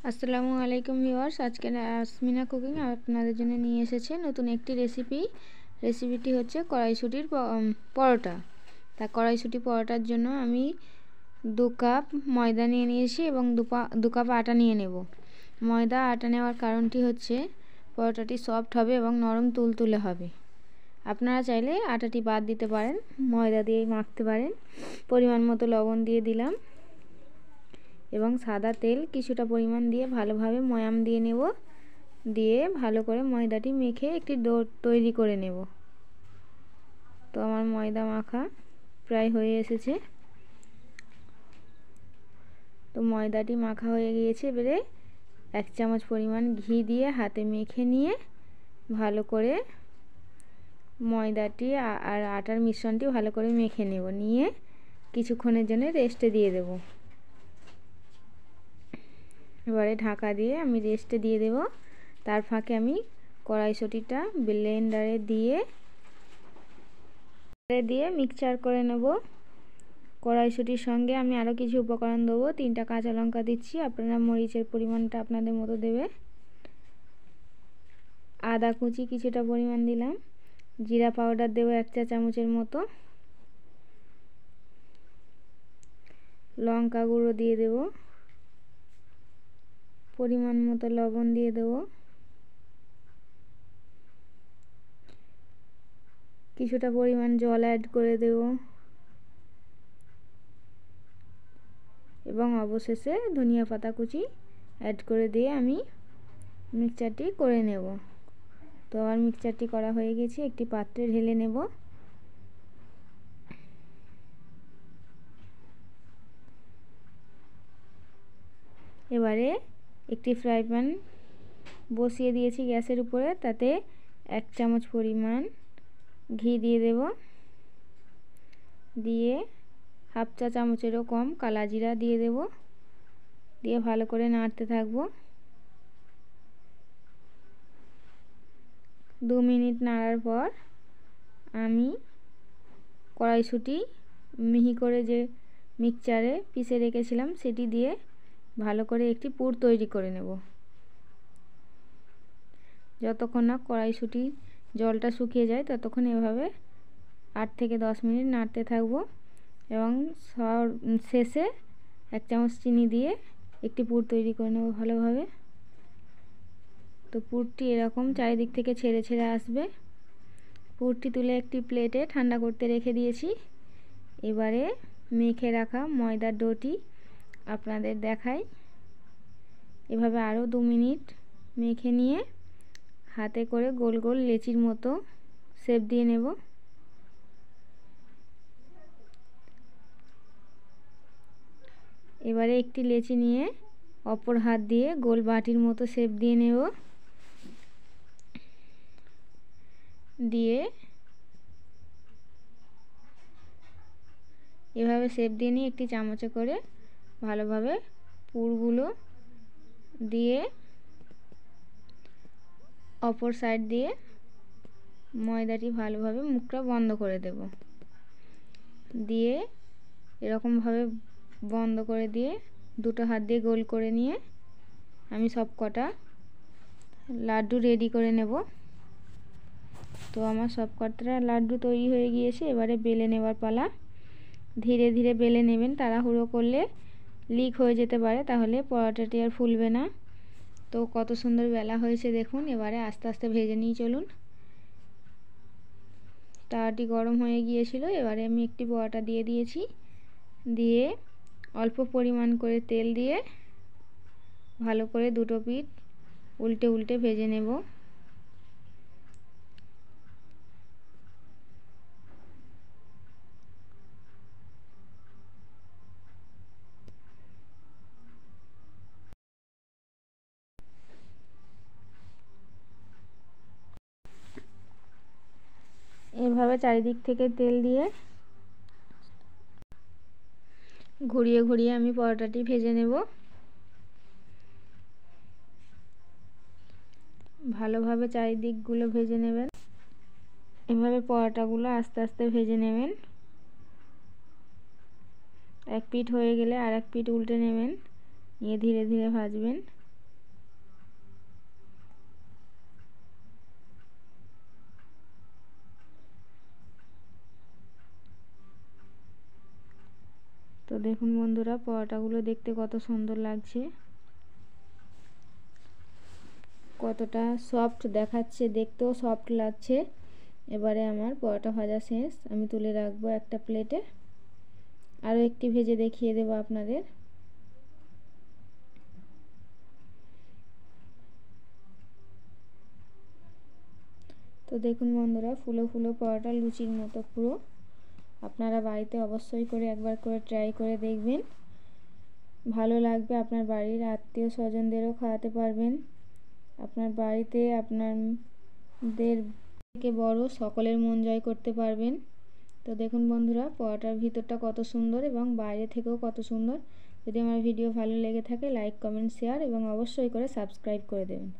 আসসালামু আলাইকুম ভিউয়ার্স, আজকে আসমিনা কুকিং আপনাদের জন্য নিয়ে এসেছে নতুন একটি রেসিপিটি হচ্ছে কড়াইশুঁটির পরোটা। তা কড়াইশুঁটি পরোটার জন্য আমি 2 কাপ ময়দা নিয়ে নিয়েছি এবং 2 কাপ আটা নিয়ে নেব। ময়দা আটা নেওয়ার কারণটি হচ্ছে পরোটাটি সফট হবে এবং নরম তুলতুলে হবে। আপনারা চাইলে আটাটি বাদ দিতে পারেন, ময়দা দিয়েই মাখতে পারেন। পরিমাণ মতো লবণ দিয়ে দিলাম এবং সাদা তেল কিছুটা পরিমাণ দিয়ে ভালোভাবে ময়াম দিয়ে নেব। দিয়ে ভালো করে ময়দাটি মেখে একটি ডো তৈরি করে নেব। তো আমার ময়দা মাখা প্রায় হয়ে এসেছে। তো ময়দাটি মাখা হয়ে গিয়েছে। এবারে 1 চামচ পরিমাণ ঘি দিয়ে হাতে মেখে নিয়ে ভালো করে ময়দাটি আর আটার মিশ্রণটি ভালো করে মেখে নেব। নিয়ে কিছুক্ষণের জন্য রেস্টে দিয়ে দেব। এবারে ঢাকা দিয়ে আমি রেস্টে দিয়ে দেব। তার ফাঁকে আমি কড়াইশুঁটিটা ব্লেন্ডারে দিয়ে মিক্সচার করে নেব। কড়াইশুঁটির সঙ্গে আমি আরও কিছু উপকরণ দেবো। 3টা কাঁচা লঙ্কা দিচ্ছি, আপনারা মরিচের পরিমাণটা আপনাদের মতো দেবে। আদা কুচি কিছুটা পরিমাণ দিলাম। জিরা পাউডার দেবো 1 চা চামচের মতো। লঙ্কা গুঁড়ো দিয়ে দেব। পরিমাণ মতো লবণ দিয়ে দেব। কিছুটা পরিমাণ জল অ্যাড করে দেব এবং অবশেষে ধনিয়া পাতা কুচি অ্যাড করে দিয়ে আমি মিক্সচারটি করে নেব। তো আমার মিক্সচারটি করা হয়ে গেছে, একটি পাত্রে ঢেলে নেব। এবারে একটি ফ্রাই প্যান বসিয়ে দিয়েছি গ্যাসের উপরে, তাতে 1 চামচ পরিমাণ ঘি দিয়ে দেব। দিয়ে 1/2 চা চামচেরও কম কালা জিরা দিয়ে দেব। দিয়ে ভালো করে নাড়তে থাকবো। 2 মিনিট নাড়ার পর আমি কড়াইশুঁটি মিহি করে যে মিক্সচারে পিষে রেখেছিলাম সেটি দিয়ে ভালো করে একটি পুর তৈরি করে নেব। যতক্ষণ না কড়াইশুঁটি জলটা শুকিয়ে যায় ততক্ষণ এভাবে 8 থেকে 10 মিনিট নাড়তে থাকবো এবং শেষে 1 চামচ চিনি দিয়ে একটি পুর তৈরি করে নেব ভালোভাবে। তো পুরটি এরকম চারিদিক থেকে ছেড়ে ছেড়ে আসবে। পুরটি তুলে একটি প্লেটে ঠান্ডা করতে রেখে দিয়েছি। এবারে মেখে রাখা ময়দার ডোটি আপনাদের দেখাই। এভাবে আরও 2 মিনিট মেখে নিয়ে হাতে করে গোল গোল লেচির মতো শেপ দিয়ে নেব। এবারে একটি লেচি নিয়ে অপর হাত দিয়ে গোল বাটির মতো শেপ দিয়ে নেব। দিয়ে এভাবে শেপ দিয়ে নিয়ে একটি চামচে করে ভালোভাবে পুরগুলো দিয়ে অপর সাইড দিয়ে ময়দাটি ভালোভাবে মুখটা বন্ধ করে দেব। দিয়ে এরকমভাবে বন্ধ করে দিয়ে দুটো হাত দিয়ে গোল করে নিয়ে আমি সব কটা লাড্ডু রেডি করে নেব। তো আমার সব কটা লাড্ডু তৈরি হয়ে গিয়েছে। এবারে বেলে নেবার পালা। ধীরে ধীরে বেলে নেবেন, তাড়াহুড়ো করলে লিক হয়ে যেতে পারে, তাহলে পরোটাটি আর ফুলবে না। তো কত সুন্দর বেলা হয়েছে দেখুন। এবারে আস্তে আস্তে ভেজে নিয়ে চলুন। তাওয়াটি গরম হয়ে গিয়েছিল। এবারে আমি একটি পরোটা দিয়ে দিয়েছি। দিয়ে অল্প পরিমাণ করে তেল দিয়ে ভালো করে দুটো পিঠ উল্টে উল্টে ভেজে নেব। এভাবে চারিদিক থেকে তেল দিয়ে ঘুরিয়ে ঘুরিয়ে আমি পরোটাটি ভেজে নেব। ভালোভাবে চারিদিকগুলো ভেজে নেবেন। এভাবে পরোটাগুলো আস্তে আস্তে ভেজে নেবেন। এক পিঠ হয়ে গেলে আর এক পিঠ উল্টে নেবেন, নিয়ে ধীরে ধীরে ভাজবেন। দেখুন বন্ধুরা, পরোটাগুলো দেখতে কত সুন্দর লাগছে, কতটা সফট দেখাচ্ছে, দেখতেও সফট লাগছে। এবারে আমার পরোটা ভাজা শেষ, আমি তুলে রাখবো একটা প্লেটে। আরও একটি ভেজে দেখিয়ে দেবো আপনাদের। তো দেখুন বন্ধুরা, ফুলো ফুলো পরোটা, লুচির মতো পুরো। আপনারা বাড়িতে অবশ্যই করে একবার করে ট্রাই করে দেখবেন, ভালো লাগবে। আপনার বাড়ির আত্মীয় স্বজনদেরও খাওয়াতে পারবেন, আপনার বাড়িতে আপনাদের থেকে বড় সকলের মন জয় করতে পারবেন। তো দেখুন বন্ধুরা, পরোটার ভিতরটা কত সুন্দর এবং বাইরে থেকেও কত সুন্দর। যদি আমার ভিডিও ভালো লেগে থাকে, লাইক, কমেন্ট, শেয়ার এবং অবশ্যই করে সাবস্ক্রাইব করে দেবেন।